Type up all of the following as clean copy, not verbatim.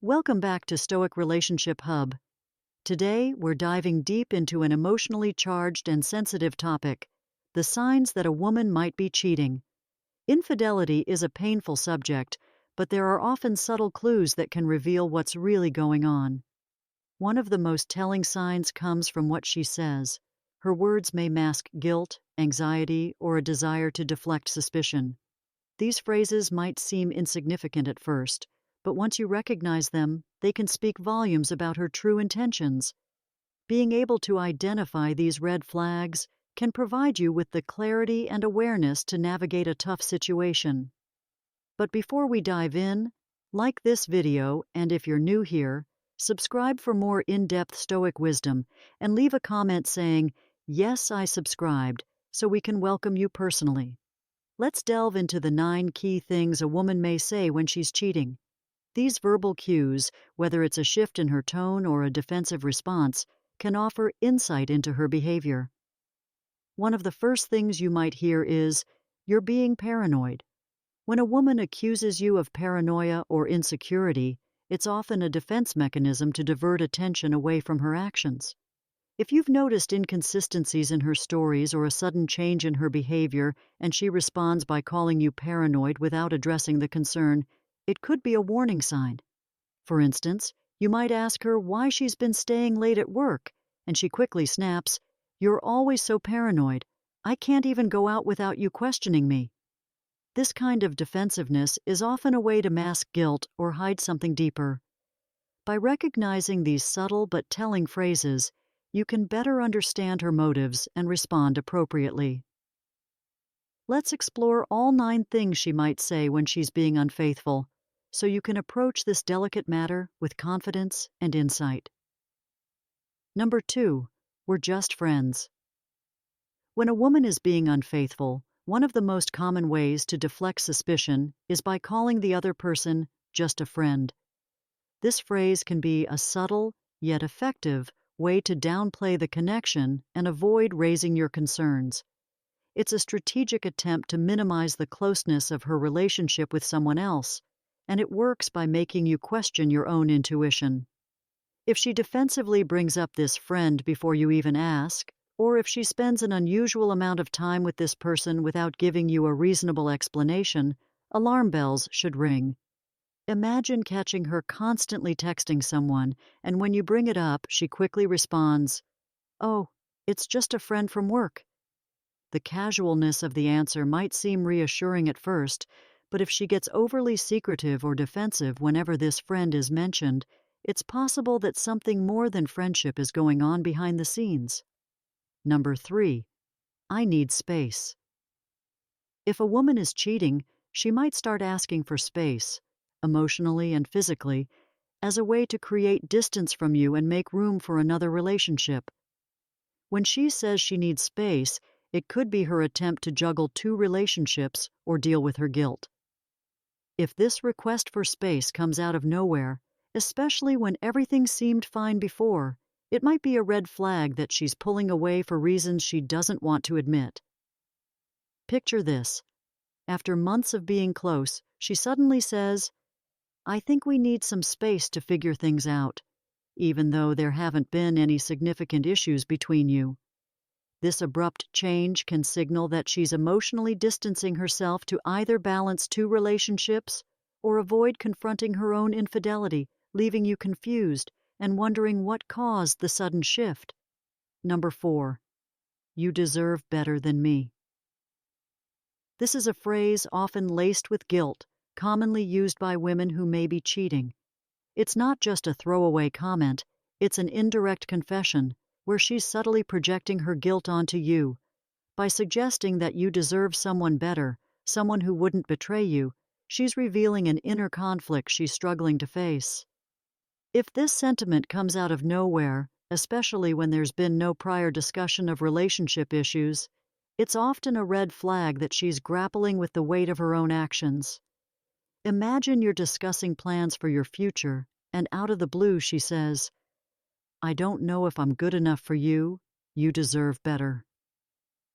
Welcome back to Stoic Relationship Hub. Today, we're diving deep into an emotionally charged and sensitive topic: the signs that a woman might be cheating. Infidelity is a painful subject, but there are often subtle clues that can reveal what's really going on. One of the most telling signs comes from what she says. Her words may mask guilt, anxiety, or a desire to deflect suspicion. These phrases might seem insignificant at first, but once you recognize them, they can speak volumes about her true intentions. Being able to identify these red flags can provide you with the clarity and awareness to navigate a tough situation. But before we dive in, like this video, and if you're new here, subscribe for more in-depth Stoic wisdom and leave a comment saying, "Yes, I subscribed," so we can welcome you personally. Let's delve into the 9 key things a woman may say when she's cheating. These verbal cues, whether it's a shift in her tone or a defensive response, can offer insight into her behavior. One of the first things you might hear is, "You're being paranoid." When a woman accuses you of paranoia or insecurity, it's often a defense mechanism to divert attention away from her actions. If you've noticed inconsistencies in her stories or a sudden change in her behavior and she responds by calling you paranoid without addressing the concern, it could be a warning sign. For instance, you might ask her why she's been staying late at work, and she quickly snaps, "You're always so paranoid. I can't even go out without you questioning me." This kind of defensiveness is often a way to mask guilt or hide something deeper. By recognizing these subtle but telling phrases, you can better understand her motives and respond appropriately. Let's explore all 9 things she might say when she's being unfaithful, so you can approach this delicate matter with confidence and insight. Number 2, we're just friends. When a woman is being unfaithful, one of the most common ways to deflect suspicion is by calling the other person just a friend. This phrase can be a subtle, yet effective, way to downplay the connection and avoid raising your concerns. It's a strategic attempt to minimize the closeness of her relationship with someone else, and it works by making you question your own intuition. If she defensively brings up this friend before you even ask, or if she spends an unusual amount of time with this person without giving you a reasonable explanation, alarm bells should ring. Imagine catching her constantly texting someone, and when you bring it up, she quickly responds, "Oh, it's just a friend from work." The casualness of the answer might seem reassuring at first, but if she gets overly secretive or defensive whenever this friend is mentioned, it's possible that something more than friendship is going on behind the scenes. Number 3, I need space. If a woman is cheating, she might start asking for space, emotionally and physically, as a way to create distance from you and make room for another relationship. When she says she needs space, it could be her attempt to juggle 2 relationships or deal with her guilt. If this request for space comes out of nowhere, especially when everything seemed fine before, it might be a red flag that she's pulling away for reasons she doesn't want to admit. Picture this. After months of being close, she suddenly says, "I think we need some space to figure things out," even though there haven't been any significant issues between you. This abrupt change can signal that she's emotionally distancing herself to either balance 2 relationships or avoid confronting her own infidelity, leaving you confused and wondering what caused the sudden shift. Number 4, you deserve better than me. This is a phrase often laced with guilt, commonly used by women who may be cheating. It's not just a throwaway comment, it's an indirect confession, where she's subtly projecting her guilt onto you. By suggesting that you deserve someone better, someone who wouldn't betray you, she's revealing an inner conflict she's struggling to face. If this sentiment comes out of nowhere, especially when there's been no prior discussion of relationship issues, it's often a red flag that she's grappling with the weight of her own actions. Imagine you're discussing plans for your future, and out of the blue she says, "I don't know if I'm good enough for you. You deserve better."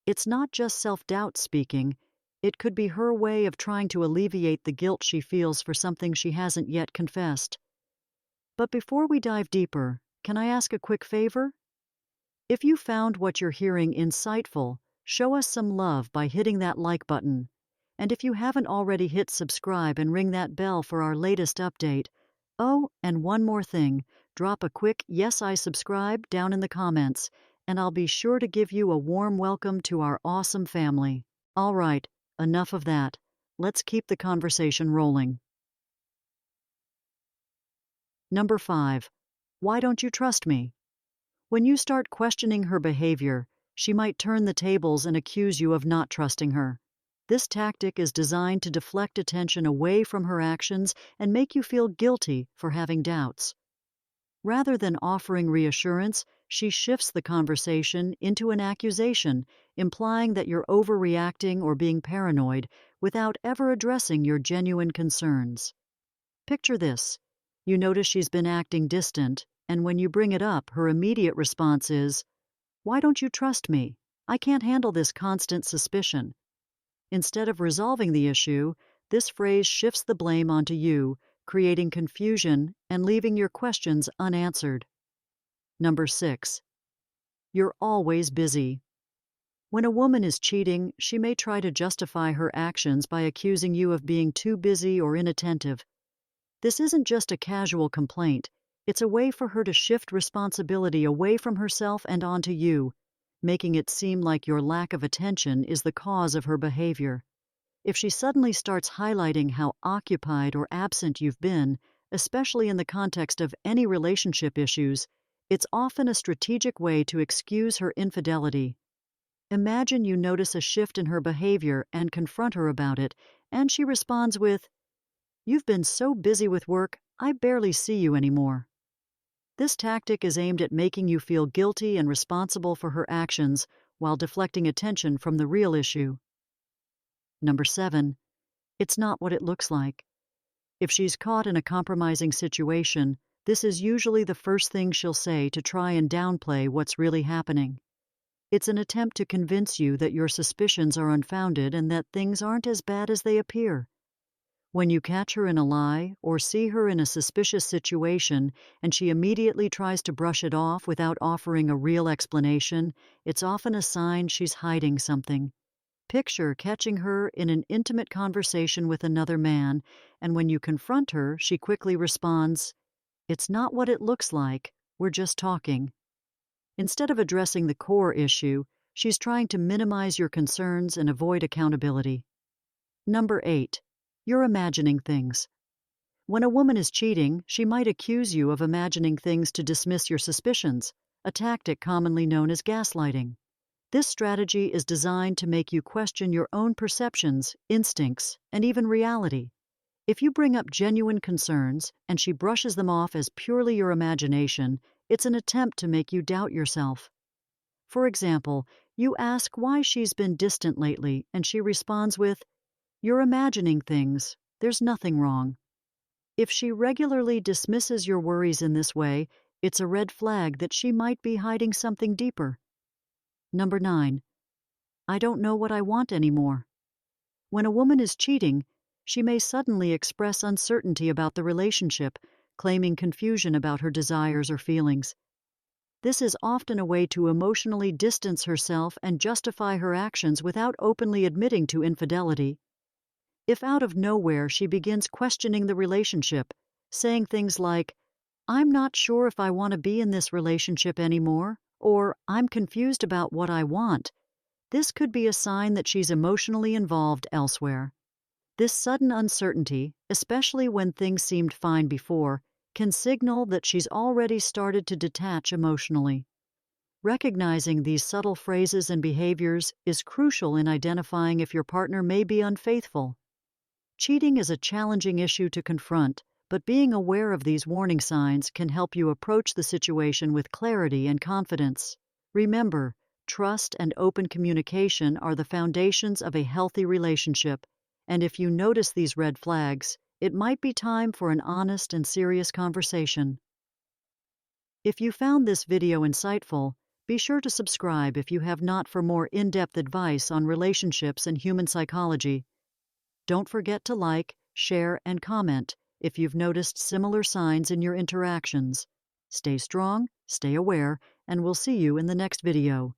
It's not just self-doubt speaking. It could be her way of trying to alleviate the guilt she feels for something she hasn't yet confessed. But before we dive deeper, can I ask a quick favor? If you found what you're hearing insightful, show us some love by hitting that like button. And if you haven't already, hit subscribe and ring that bell for our latest update. Oh, and one more thing, drop a quick "Yes, I subscribe" down in the comments, and I'll be sure to give you a warm welcome to our awesome family. All right, enough of that. Let's keep the conversation rolling. Number 5. Why don't you trust me? When you start questioning her behavior, she might turn the tables and accuse you of not trusting her. This tactic is designed to deflect attention away from her actions and make you feel guilty for having doubts. Rather than offering reassurance, she shifts the conversation into an accusation, implying that you're overreacting or being paranoid without ever addressing your genuine concerns. Picture this. You notice she's been acting distant, and when you bring it up, her immediate response is, "Why don't you trust me? I can't handle this constant suspicion." Instead of resolving the issue, this phrase shifts the blame onto you, creating confusion and leaving your questions unanswered. Number 6. You're always busy. When a woman is cheating, she may try to justify her actions by accusing you of being too busy or inattentive. This isn't just a casual complaint, it's a way for her to shift responsibility away from herself and onto you, making it seem like your lack of attention is the cause of her behavior. If she suddenly starts highlighting how occupied or absent you've been, especially in the context of any relationship issues, it's often a strategic way to excuse her infidelity. Imagine you notice a shift in her behavior and confront her about it, and she responds with, "You've been so busy with work, I barely see you anymore." This tactic is aimed at making you feel guilty and responsible for her actions while deflecting attention from the real issue. Number 7. It's not what it looks like. If she's caught in a compromising situation, this is usually the first thing she'll say to try and downplay what's really happening. It's an attempt to convince you that your suspicions are unfounded and that things aren't as bad as they appear. When you catch her in a lie or see her in a suspicious situation and she immediately tries to brush it off without offering a real explanation, it's often a sign she's hiding something. Picture catching her in an intimate conversation with another man, and when you confront her, she quickly responds, "It's not what it looks like, we're just talking." Instead of addressing the core issue, she's trying to minimize your concerns and avoid accountability. Number 8. You're imagining things. When a woman is cheating, she might accuse you of imagining things to dismiss your suspicions, a tactic commonly known as gaslighting. This strategy is designed to make you question your own perceptions, instincts, and even reality. If you bring up genuine concerns and she brushes them off as purely your imagination, it's an attempt to make you doubt yourself. For example, you ask why she's been distant lately, and she responds with, "You're imagining things. There's nothing wrong." If she regularly dismisses your worries in this way, it's a red flag that she might be hiding something deeper. Number 9. I don't know what I want anymore. When a woman is cheating, she may suddenly express uncertainty about the relationship, claiming confusion about her desires or feelings. This is often a way to emotionally distance herself and justify her actions without openly admitting to infidelity. If out of nowhere she begins questioning the relationship, saying things like, "I'm not sure if I want to be in this relationship anymore," or "I'm confused about what I want," this could be a sign that she's emotionally involved elsewhere. This sudden uncertainty, especially when things seemed fine before, can signal that she's already started to detach emotionally. Recognizing these subtle phrases and behaviors is crucial in identifying if your partner may be unfaithful. Cheating is a challenging issue to confront, but being aware of these warning signs can help you approach the situation with clarity and confidence. Remember, trust and open communication are the foundations of a healthy relationship, and if you notice these red flags, it might be time for an honest and serious conversation. If you found this video insightful, be sure to subscribe if you have not for more in-depth advice on relationships and human psychology. Don't forget to like, share, and comment if you've noticed similar signs in your interactions. Stay strong, stay aware, and we'll see you in the next video.